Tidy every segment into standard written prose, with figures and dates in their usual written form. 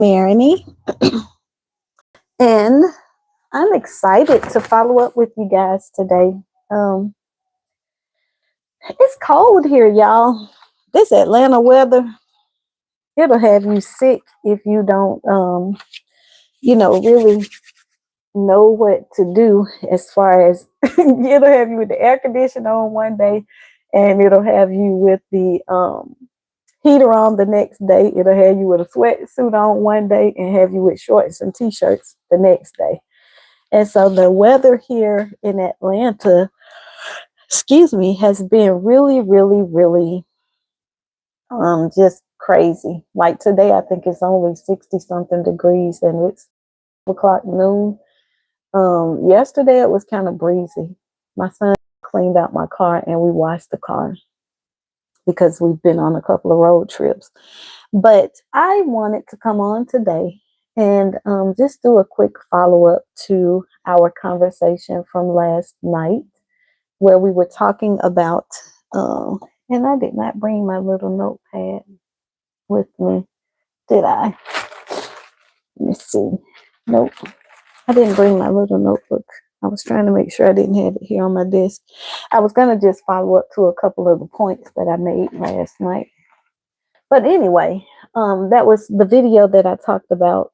Marigny, and I'm excited to follow up with you guys today. Um, it's cold here, y'all. This Atlanta weather, it'll have you sick if you don't, really know what to do as far as it'll have you with the air conditioner on one day, and it'll have you with the heater on the next day. It'll have you with a sweatsuit on one day and have you with shorts and t-shirts the next day. And so the weather here in Atlanta, has been really, really, really just crazy. Like today, I think it's only 60 something degrees and it's 12 o'clock noon. Yesterday it was kind of breezy. My son cleaned out my car and we washed the car because we've been on a couple of road trips. But I wanted to come on today and just do a quick follow-up to our conversation from last night where we were talking about, and I did not bring my little notepad with me, did I? Let me see. Nope, I didn't bring my little notebook. I was trying to make sure I didn't have it here on my desk. I was going to just follow up to a couple of the points that I made last night. But anyway, that was the video that I talked about,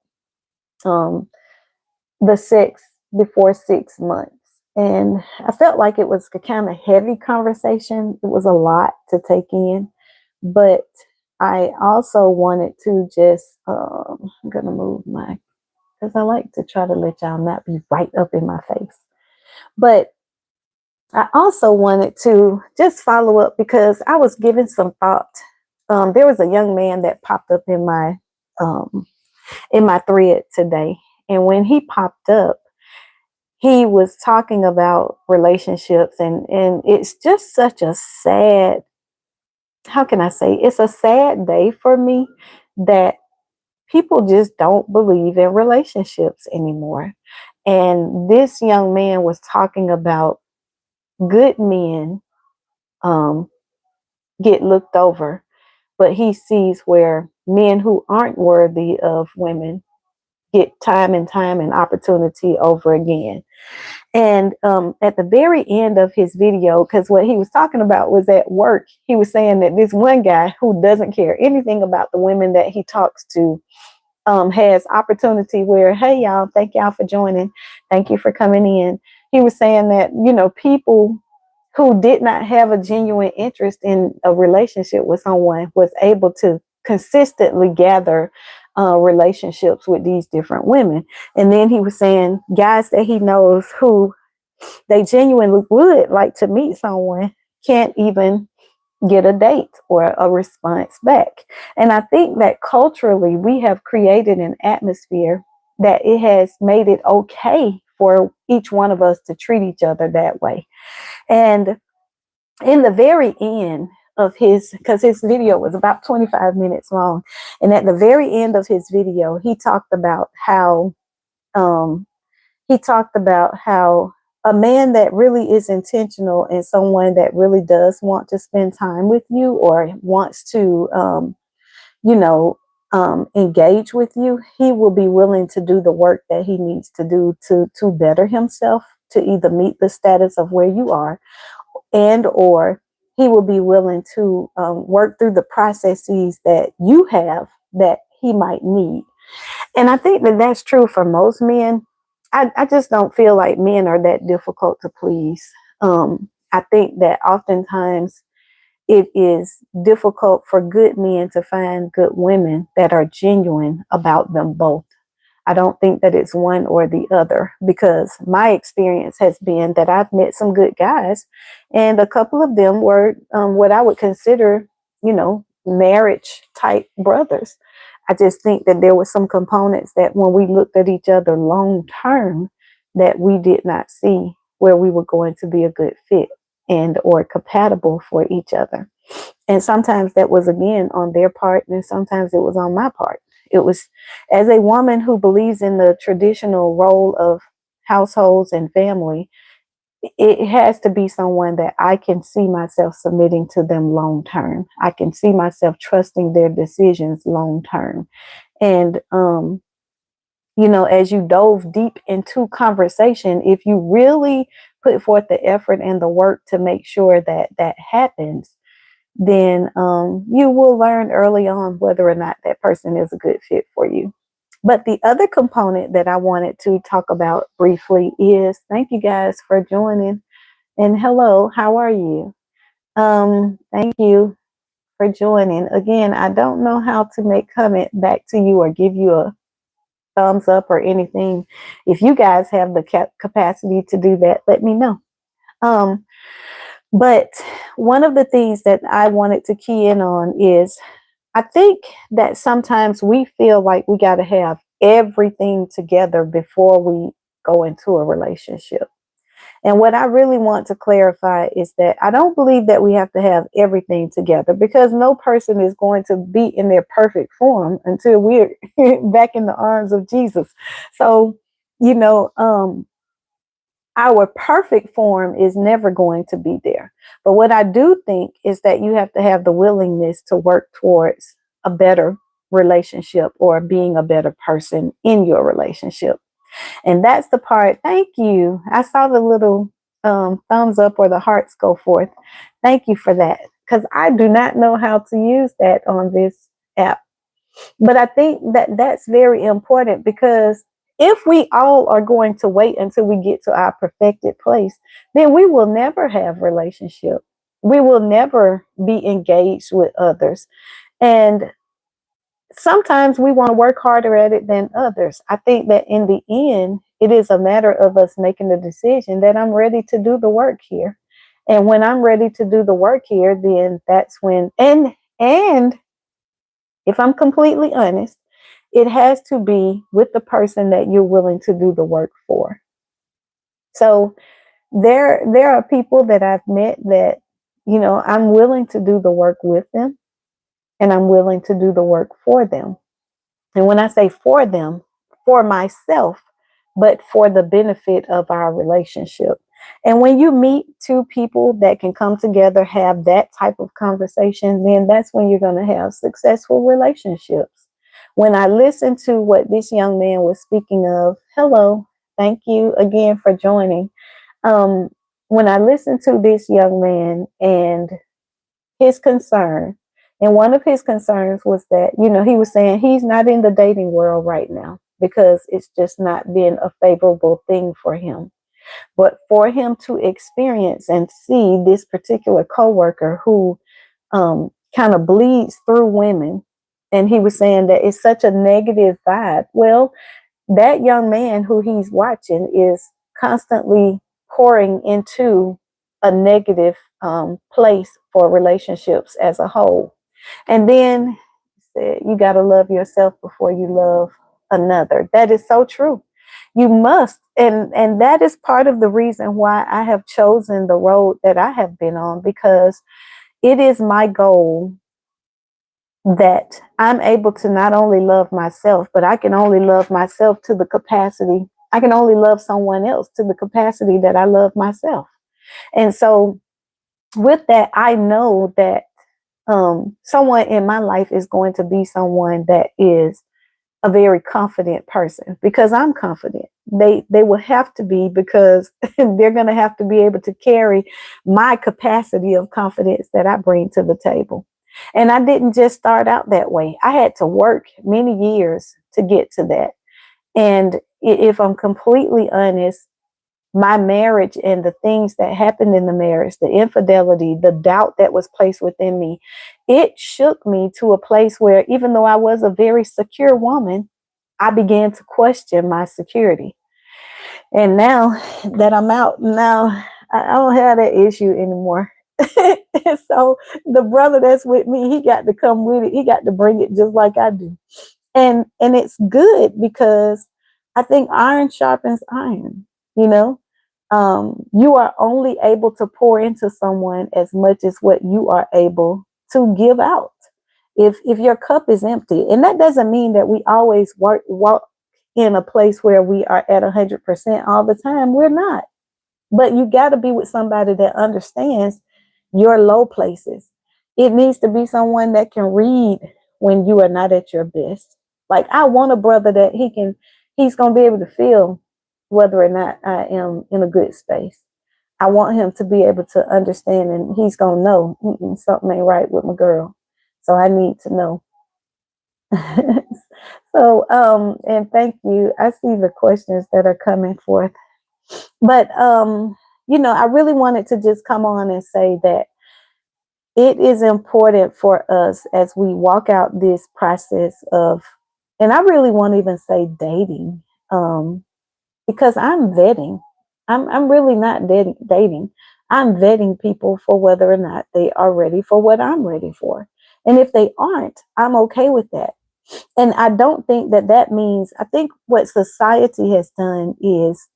the sex before 6 months. And I felt like it was a kind of heavy conversation. It was a lot to take in. But I also wanted to just, I'm going to move because I like to try to let y'all not be right up in my face. But I also wanted to just follow up because I was giving some thought. There was a young man that popped up in my thread today. And when he popped up, he was talking about relationships and it's just such a sad, how can I say, it's a sad day for me that people just don't believe in relationships anymore. And this young man was talking about good men get looked over, but he sees where men who aren't worthy of women get time and time and opportunity over again. And at the very end of his video, because what he was talking about was at work, he was saying that this one guy who doesn't care anything about the women that he talks to has opportunity where, hey, y'all, thank y'all for joining. Thank you for coming in. He was saying that, people who did not have a genuine interest in a relationship with someone was able to consistently gather relationships with these different women. And then he was saying guys that he knows who they genuinely would like to meet someone can't even get a date or a response back. And I think that culturally we have created an atmosphere that it has made it okay for each one of us to treat each other that way. And in the very end of because his video was about 25 minutes long, and at the very end of his video, he talked about how a man that really is intentional and someone that really does want to spend time with you or wants to, engage with you, he will be willing to do the work that he needs to do to better himself, to either meet the status of where you are, and or he will be willing to work through the processes that you have that he might need. And I think that that's true for most men. I just don't feel like men are that difficult to please. I think that oftentimes it is difficult for good men to find good women that are genuine about them both. I don't think that it's one or the other, because my experience has been that I've met some good guys, and a couple of them were what I would consider, marriage type brothers. I just think that there were some components that when we looked at each other long term, that we did not see where we were going to be a good fit and or compatible for each other. And sometimes that was, again, on their part, and sometimes it was on my part. It was, as a woman who believes in the traditional role of households and family, it has to be someone that I can see myself submitting to them long term. I can see myself trusting their decisions long term. And, as you dove deep into conversation, if you really put forth the effort and the work to make sure that that happens, then you will learn early on whether or not that person is a good fit for you. But the other component that I wanted to talk about briefly is, thank you guys for joining. And hello, how are you? Thank you for joining. Again, I don't know how to make comment back to you or give you a thumbs up or anything. If you guys have the capacity to do that, let me know. Um, but one of the things that I wanted to key in on is, I think that sometimes we feel like we got to have everything together before we go into a relationship. And what I really want to clarify is that I don't believe that we have to have everything together, because no person is going to be in their perfect form until we're back in the arms of Jesus. So, you know, our perfect form is never going to be there. But what I do think is that you have to have the willingness to work towards a better relationship or being a better person in your relationship. And that's the part. Thank you. I saw the little thumbs up or the hearts go forth. Thank you for that. Because I do not know how to use that on this app. But I think that that's very important, because if we all are going to wait until we get to our perfected place, then we will never have relationship. We will never be engaged with others. And sometimes we want to work harder at it than others. I think that in the end, it is a matter of us making the decision that I'm ready to do the work here. And when I'm ready to do the work here, then that's when, and if I'm completely honest, it has to be with the person that you're willing to do the work for. So there are people that I've met that, I'm willing to do the work with them, and I'm willing to do the work for them. And when I say for them, for myself, but for the benefit of our relationship. And when you meet two people that can come together, have that type of conversation, then that's when you're going to have successful relationships. When I listened to what this young man was speaking of, hello, thank you again for joining. Um, when I listened to this young man and his concern, and one of his concerns was that, he was saying he's not in the dating world right now because it's just not been a favorable thing for him. But for him to experience and see this particular coworker who kind of bleeds through women, and he was saying that it's such a negative vibe. Well, that young man who he's watching is constantly pouring into a negative place for relationships as a whole. And then he said, you got to love yourself before you love another. That is so true. You must. And that is part of the reason why I have chosen the road that I have been on, because it is my goal that I'm able to not only love myself, but I can only love myself to the capacity. I can only love someone else to the capacity that I love myself. And so with that, I know that someone in my life is going to be someone that is a very confident person, because I'm confident. They will have to be, because they're going to have to be able to carry my capacity of confidence that I bring to the table. And I didn't just start out that way. I had to work many years to get to that. And if I'm completely honest, my marriage and the things that happened in the marriage, the infidelity, the doubt that was placed within me, it shook me to a place where, even though I was a very secure woman, I began to question my security. And now that I'm out, now I don't have that issue anymore. And so the brother that's with me, he got to come with it. He got to bring it just like I do. And it's good, because I think iron sharpens iron, you know. You are only able to pour into someone as much as what you are able to give out. If your cup is empty, and that doesn't mean that we always walk in a place where we are at 100% all the time. We're not. But you got to be with somebody that understands your low places. It needs to be someone that can read when you are not at your best. Like, I want a brother that he's going to be able to feel whether or not I am in a good space. I want him to be able to understand, and he's going to know something ain't right with my girl. So I need to know. So, and thank you. I see the questions that are coming forth. But, I really wanted to just come on and say that it is important for us as we walk out this process of, and I really won't even say dating, because I'm vetting. I'm really not dating. I'm vetting people for whether or not they are ready for what I'm ready for. And if they aren't, I'm okay with that. And I don't think that that means, I think what society has done is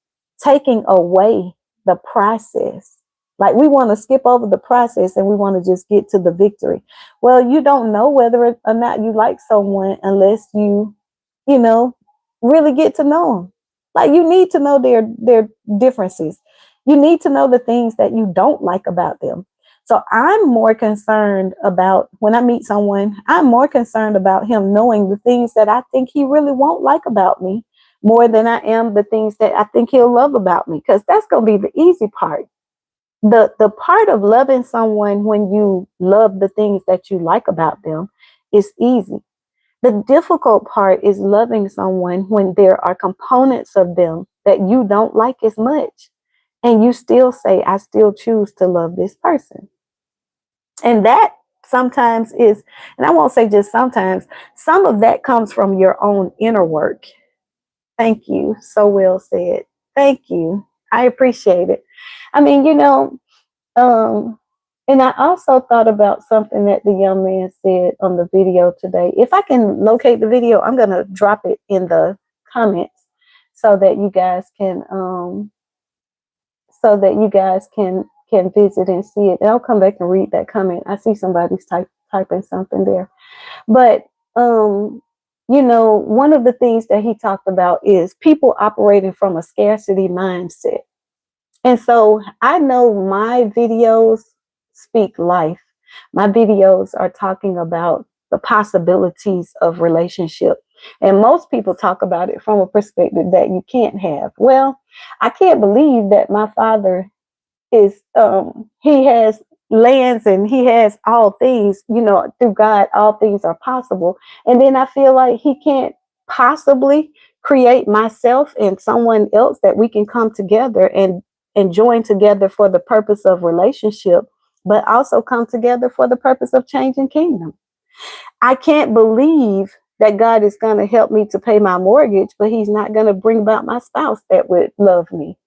taking away the process. Like, we want to skip over the process and we want to just get to the victory. Well, you don't know whether or not you like someone unless you know, really get to know them. Like, you need to know their differences. You need to know the things that you don't like about them. So I'm more concerned about, when I meet someone, I'm more concerned about him knowing the things that I think he really won't like about me more than I am the things that I think he'll love about me, because that's going to be the easy part. The part of loving someone when you love the things that you like about them is easy. The difficult part is loving someone when there are components of them that you don't like as much. And you still say, I still choose to love this person. And that sometimes is, and I won't say just sometimes, some of that comes from your own inner work. Thank you. So well said. Thank you. I appreciate it. I mean, um, and I also thought about something that the young man said on the video today. If I can locate the video, I'm gonna drop it in the comments so that you guys can visit and see it. And I'll come back and read that comment. I see somebody's typing something there. But one of the things that he talked about is people operating from a scarcity mindset. And so I know my videos speak life. My videos are talking about the possibilities of relationship. And most people talk about it from a perspective that you can't have. Well, I can't believe that my father is, he has lands and he has all things, through God, all things are possible. And then I feel like he can't possibly create myself and someone else that we can come together and join together for the purpose of relationship, but also come together for the purpose of changing kingdom. I can't believe that God is going to help me to pay my mortgage, but he's not going to bring about my spouse that would love me.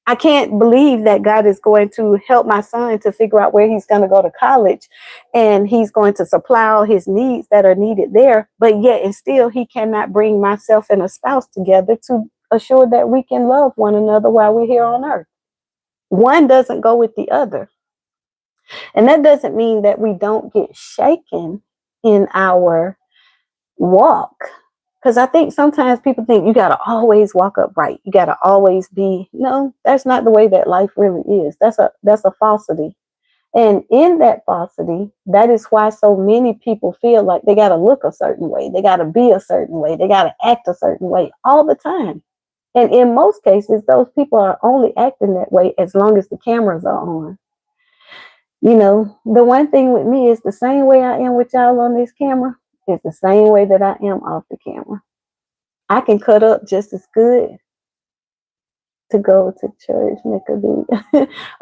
I can't believe that God is going to help my son to figure out where he's going to go to college, and he's going to supply all his needs that are needed there. But yet and still, he cannot bring myself and a spouse together to assure that we can love one another while we're here on earth. One doesn't go with the other. And that doesn't mean that we don't get shaken in our walk. Because I think sometimes people think you got to always walk upright. You got to always be. No, that's not the way that life really is. That's a falsity. And in that falsity, that is why so many people feel like they got to look a certain way. They got to be a certain way. They got to act a certain way all the time. And in most cases, those people are only acting that way as long as the cameras are on. The one thing with me is the same way I am with y'all on this camera is the same way that I am off the camera. I can cut up just as good to go to church, Nicodemus.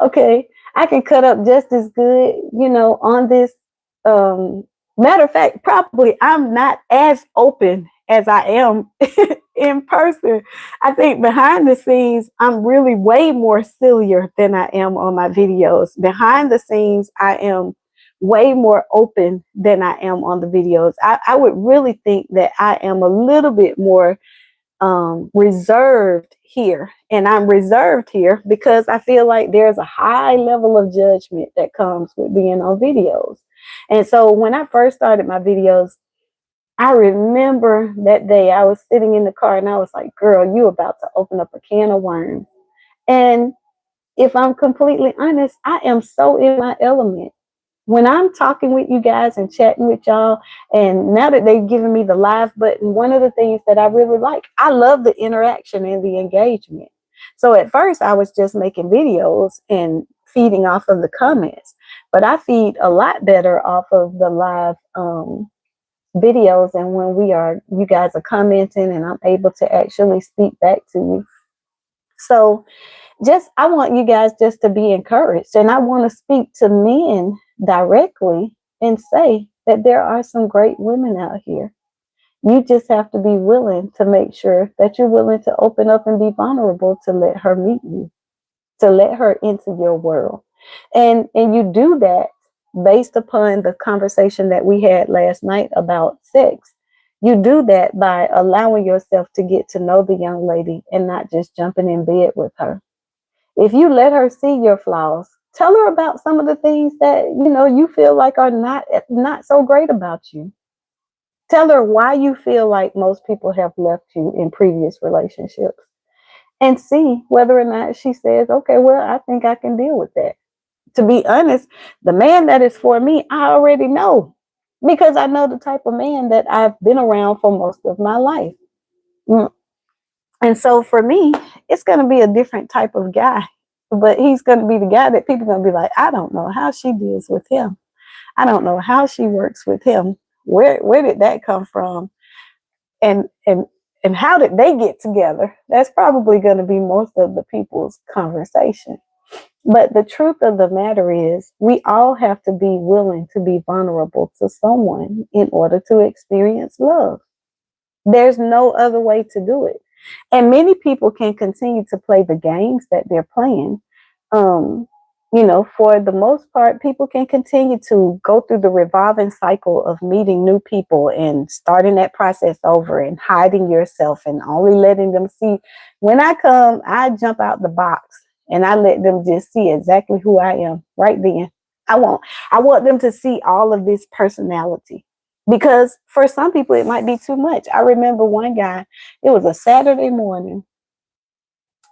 Okay, I can cut up just as good, on this. Matter of fact, probably I'm not as open as I am in person. I think behind the scenes, I'm really way more sillier than I am on my videos. Behind the scenes, I am way more open than I am on the videos. I would really think that I am a little bit more reserved here. And I'm reserved here because I feel like there's a high level of judgment that comes with being on videos. And so when I first started my videos, I remember that day I was sitting in the car and I was like, girl, you about to open up a can of worms. And if I'm completely honest, I am so in my element. when I'm talking with you guys and chatting with y'all, and now that they've given me the live button, one of the things that I really like, I love the interaction and the engagement. So at first I was just making videos and feeding off of the comments, but I feed a lot better off of the live videos, and when you guys are commenting and I'm able to actually speak back to you. So I want you guys just to be encouraged. And I want to speak to men directly and say that there are some great women out here. You just have to be willing to make sure that you're willing to open up and be vulnerable to let her meet you, to let her into your world. And you do that based upon the conversation that we had last night about sex. You do that by allowing yourself to get to know the young lady and not just jumping in bed with her. If you let her see your flaws, tell her about some of the things that you feel like are not so great about you. Tell her why you feel like most people have left you in previous relationships, and see whether or not she says, okay, well, I think I can deal with that. To be honest, the man that is for me, I already know, because I know the type of man that I've been around for most of my life. And so for me, it's going to be a different type of guy, but he's going to be the guy that people are going to be like, I don't know how she deals with him. I don't know how she works with him. Where did that come from? And how did they get together? That's probably going to be most of the people's conversation. But the truth of the matter is, we all have to be willing to be vulnerable to someone in order to experience love. There's no other way to do it. And many people can continue to play the games that they're playing. Um, for the most part, people can continue to go through the revolving cycle of meeting new people and starting that process over and hiding yourself and only letting them see. When I come, I jump out the box and I let them just see exactly who I am right then. I want them to see all of this personality, because for some people it might be too much. I remember one guy, it was a Saturday morning,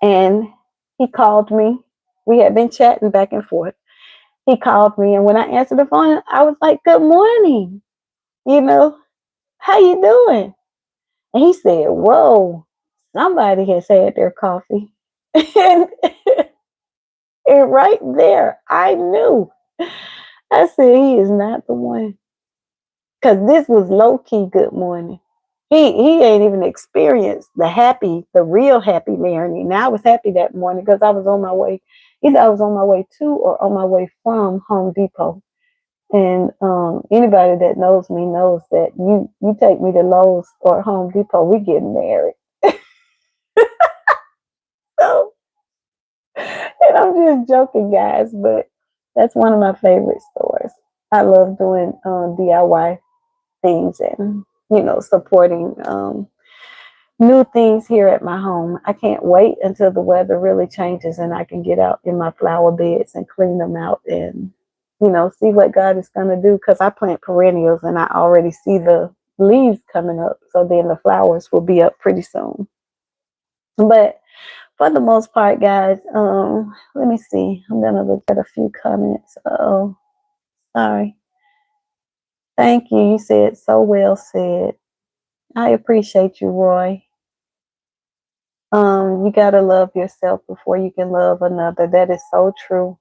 and he called me. We had been chatting back and forth. He called me, and when I answered the phone, I was like, good morning, how you doing? And he said, whoa, somebody has had their coffee. and, and right there, I knew. I said, he is not the one. Because this was low-key good morning. He ain't even experienced the real happy Marigny. Now, I was happy that morning because I was on my way. Either I was on my way to or on my way from Home Depot. And anybody that knows me knows that you take me to Lowe's or Home Depot, we get married. So, and I'm just joking, guys, but that's one of my favorite stores. I love doing DIY things and supporting new things here at my home. I can't wait until the weather really changes and I can get out in my flower beds and clean them out and see what God is going to do, because I plant perennials and I already see the leaves coming up, so then the flowers will be up pretty soon. But for the most part, guys, let me see, I'm gonna look at a few comments. Oh, sorry. Thank you. You said so well said. I appreciate you, Roy. You gotta love yourself before you can love another. That is so true.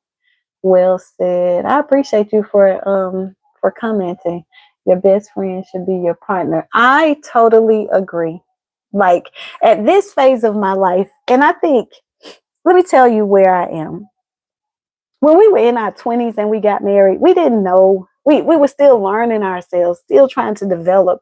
Well said. I appreciate you for commenting. Your best friend should be your partner. I totally agree. Like, at this phase of my life, and I think, let me tell you where I am. When we were in our 20s and we got married, we didn't know. We were still learning ourselves, still trying to develop.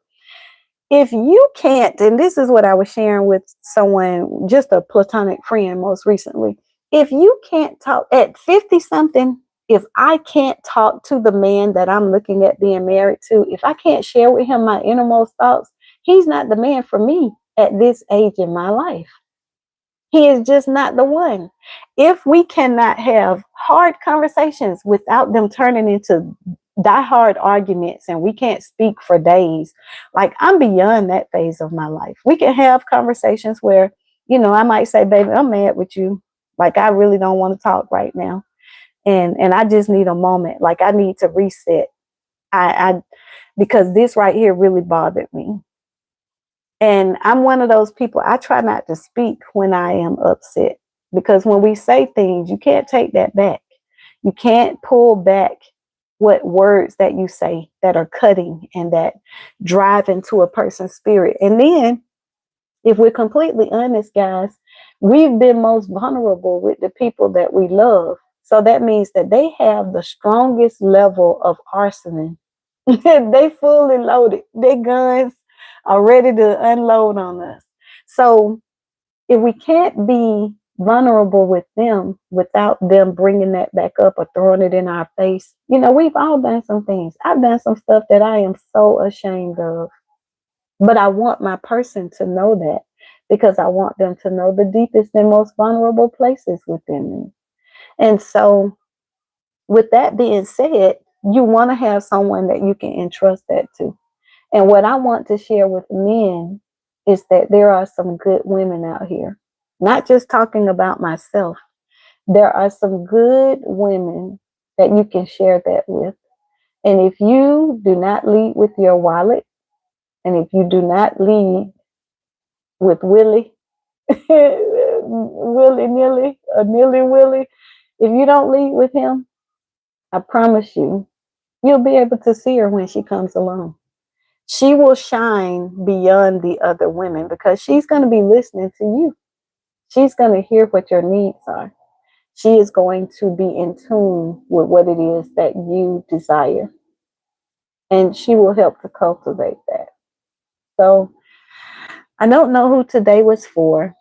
If you can't, and this is what I was sharing with someone, just a platonic friend most recently. If you can't talk at 50 something, if I can't talk to the man that I'm looking at being married to, if I can't share with him my innermost thoughts, he's not the man for me at this age in my life. He is just not the one. If we cannot have hard conversations without them turning into diehard arguments and we can't speak for days, like, I'm beyond that phase of my life. We can have conversations where, I might say, baby, I'm mad with you. Like, I really don't want to talk right now. and I just need a moment. Like I need to reset. I because this right here really bothered me. And I'm one of those people, I try not to speak when I am upset, because when we say things, you can't take that back. You can't pull back what words that you say that are cutting and that drive into a person's spirit. And then, if we're completely honest, guys, we've been most vulnerable with the people that we love. So that means that they have the strongest level of arsenal. They fully loaded. Their guns are ready to unload on us. So if we can't be vulnerable with them without them bringing that back up or throwing it in our face, we've all done some things. I've done some stuff that I am so ashamed of, but I want my person to know that, because I want them to know the deepest and most vulnerable places within me. And so, with that being said, you want to have someone that you can entrust that to. And what I want to share with men is that there are some good women out here. Not just talking about myself. There are some good women that you can share that with. And if you do not lead with your wallet, and if you do not lead with Willie, willy nilly, or nilly willy, if you don't lead with him, I promise you, you'll be able to see her when she comes along. She will shine beyond the other women, because she's going to be listening to you. She's going to hear what your needs are. She is going to be in tune with what it is that you desire. And she will help to cultivate that. So I don't know who today was for,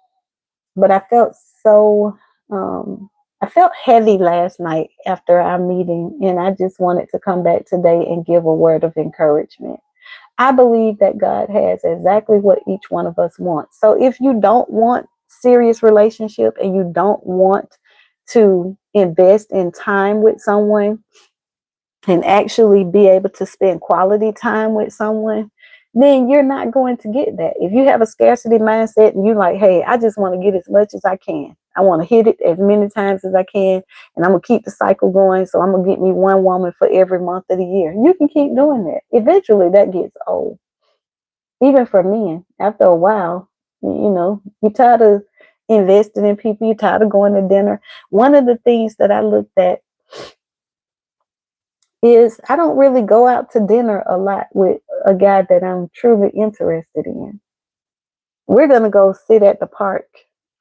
but I felt so, I felt heavy last night after our meeting. And I just wanted to come back today and give a word of encouragement. I believe that God has exactly what each one of us wants. So if you don't want serious relationship and you don't want to invest in time with someone and actually be able to spend quality time with someone, then you're not going to get that. If you have a scarcity mindset and you're like, hey, I just want to get as much as I can. I want to hit it as many times as I can, and I'm going to keep the cycle going. So I'm going to get me one woman for every month of the year. You can keep doing that. Eventually that gets old. Even for men, after a while, you're tired of investing in people. You're tired of going to dinner. One of the things that I looked at is I don't really go out to dinner a lot with a guy that I'm truly interested in. We're going to go sit at the park,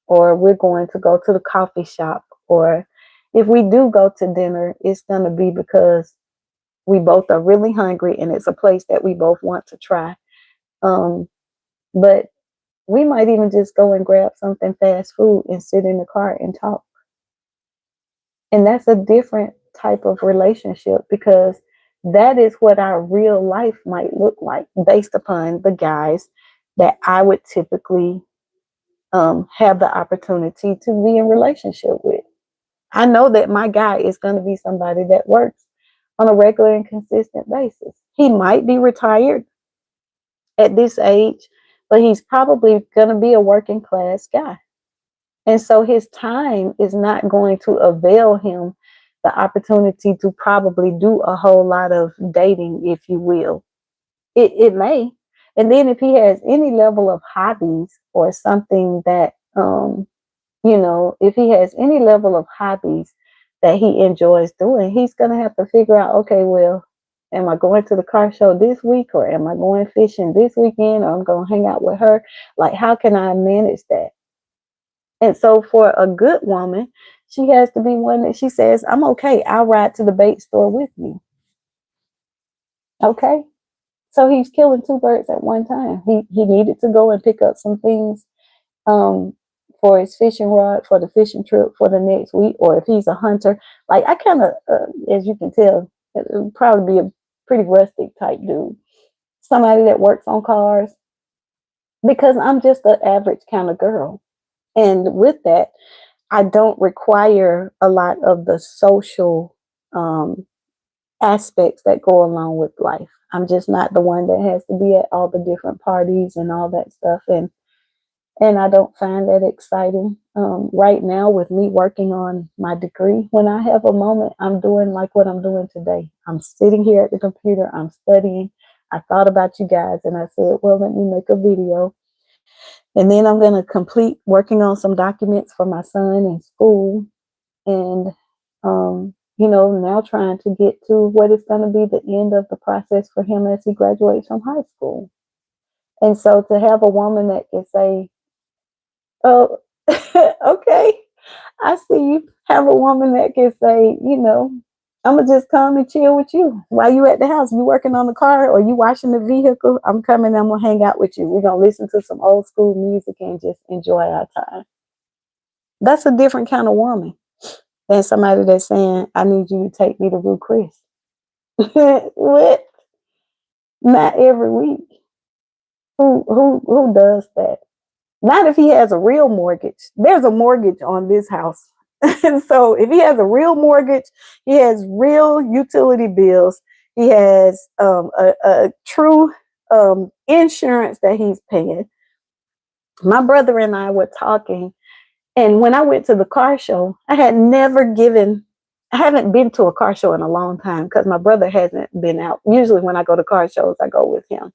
or we're going to go to the coffee shop, or if we do go to dinner, it's going to be because we both are really hungry and it's a place that we both want to try. But we might even just go and grab something fast food and sit in the car and talk. And that's a different type of relationship, because that is what our real life might look like based upon the guys that I would typically have the opportunity to be in relationship with. I know that my guy is going to be somebody that works on a regular and consistent basis. He might be retired at this age, but he's probably going to be a working class guy. And so his time is not going to avail him the opportunity to probably do a whole lot of dating, if you will. It may. And then if he has any level of hobbies or something that, if he has any level of hobbies that he enjoys doing, he's going to have to figure out, okay, well, am I going to the car show this week, or am I going fishing this weekend, or I'm going to hang out with her? Like, how can I manage that? And so for a good woman, she has to be one that she says, I'm okay. I'll ride to the bait store with you. Okay. So he's killing two birds at one time. He needed to go and pick up some things for his fishing rod, for the fishing trip for the next week, or if he's a hunter. Like, I kind of, as you can tell, it would probably be a pretty rustic type dude. Somebody that works on cars, because I'm just an average kind of girl. And with that, I don't require a lot of the social aspects that go along with life. I'm just not the one that has to be at all the different parties and all that stuff. And And I don't find that exciting. Right now, with me working on my degree, when I have a moment, I'm doing like what I'm doing today. I'm sitting here at the computer, I'm studying. I thought about you guys and I said, well, let me make a video. And then I'm going to complete working on some documents for my son in school. And, now trying to get to what is going to be the end of the process for him as he graduates from high school. And so to have a woman that can say, oh, okay, I see you. Have a woman that can say, I'm gonna just come and chill with you while you at the house. You working on the car or you washing the vehicle? I'm coming. I'm gonna hang out with you. We're gonna listen to some old school music and just enjoy our time. That's a different kind of woman than somebody that's saying, I need you to take me to Ruth Chris. What? Not every week. Who does that? Not if he has a real mortgage. There's a mortgage on this house. And so if he has a real mortgage, he has real utility bills, he has a true insurance that he's paying. My brother and I were talking, and when I went to the car show, I haven't been to a car show in a long time because my brother hasn't been out. Usually when I go to car shows, I go with him.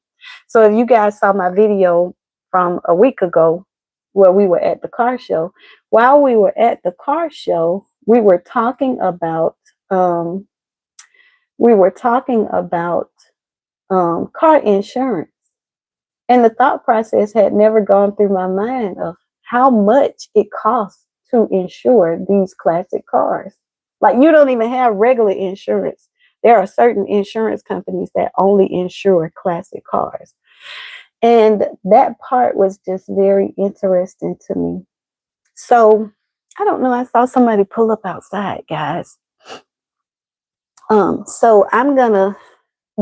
So if you guys saw my video from a week ago where we were at the car show, while we were at the car show, we were talking about car insurance. And the thought process had never gone through my mind of how much it costs to insure these classic cars. Like, you don't even have regular insurance. There are certain insurance companies that only insure classic cars. And that part was just very interesting to me. So, I don't know. I saw somebody pull up outside, guys. So I'm going to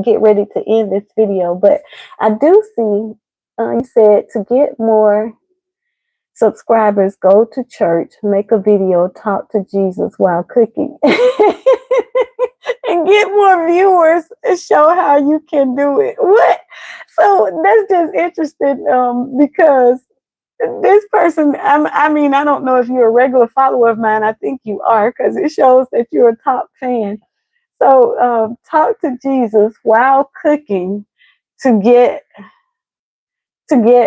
get ready to end this video, but I do see you said to get more subscribers, go to church, make a video, talk to Jesus while cooking, and get more viewers and show how you can do it. What? So that's just interesting because this person, I don't know if you're a regular follower of mine. I think you are because it shows that you're a top fan. So talk to Jesus while cooking to get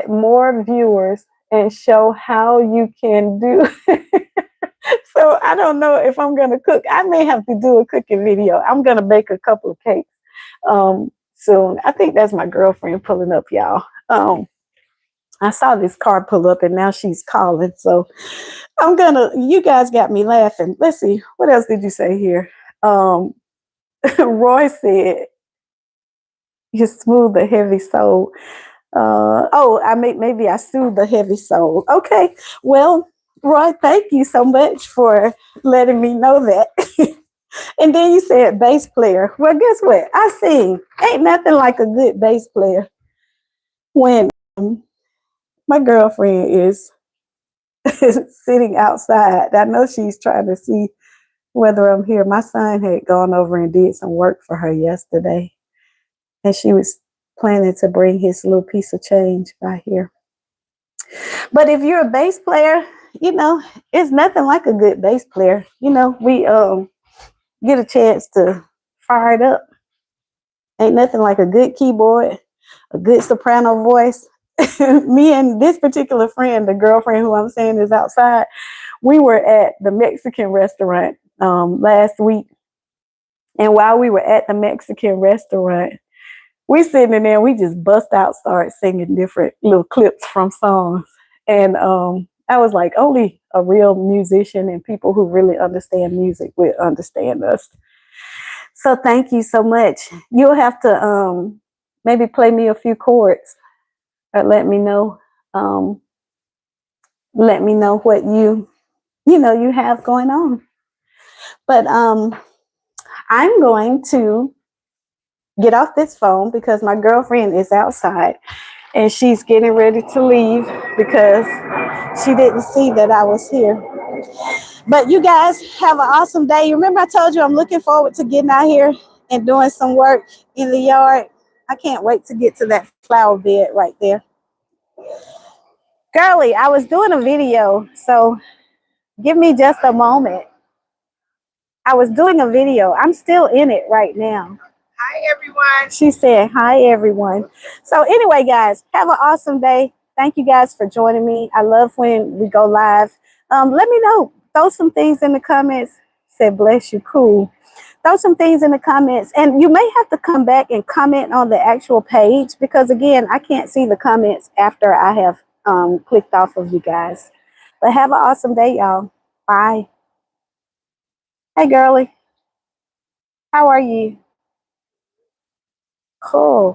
more viewers and show how you can do. So I don't know if I'm gonna cook. I may have to do a cooking video. I'm gonna bake a couple of cakes soon. I think that's my girlfriend pulling up, y'all. I saw this car pull up and now she's calling. So you guys got me laughing. Let's see, what else did you say here? Roy said, you smooth the heavy soul. Maybe I soothe the heavy soul. Okay. Well, Roy, thank you so much for letting me know that. And then you said bass player. Well, guess what? I sing. Ain't nothing like a good bass player. When my girlfriend is sitting outside, I know she's trying to see whether I'm here. My son had gone over and did some work for her yesterday, and she was planning to bring his little piece of change by here. But if you're a bass player, it's nothing like a good bass player. We get a chance to fire it up. Ain't nothing like a good keyboard, a good soprano voice. Me and this particular friend, the girlfriend who I'm saying is outside, we were at the Mexican restaurant last week. And while we were at the Mexican restaurant, we sitting in there, we just bust out, start singing different little clips from songs. And I was like, only a real musician and people who really understand music will understand us. So thank you so much. You'll have to maybe play me a few chords or let me know what you have going on. But I'm going to get off this phone because my girlfriend is outside and she's getting ready to leave because she didn't see that I was here. But you guys have an awesome day. Remember I told you I'm looking forward to getting out here and doing some work in the yard. I can't wait to get to that flower bed right there. Girly, I was doing a video, so give me just a moment. I was doing a video. I'm still in it right now. Hi, everyone. She said, hi, everyone. So anyway, guys, have an awesome day. Thank you guys for joining me. I love when we go live. Let me know. Throw some things in the comments. Said, bless you. Cool. Throw some things in the comments. And you may have to come back and comment on the actual page because, again, I can't see the comments after I have clicked off of you guys. But have an awesome day, y'all. Bye. Hey, girly. How are you? Cool.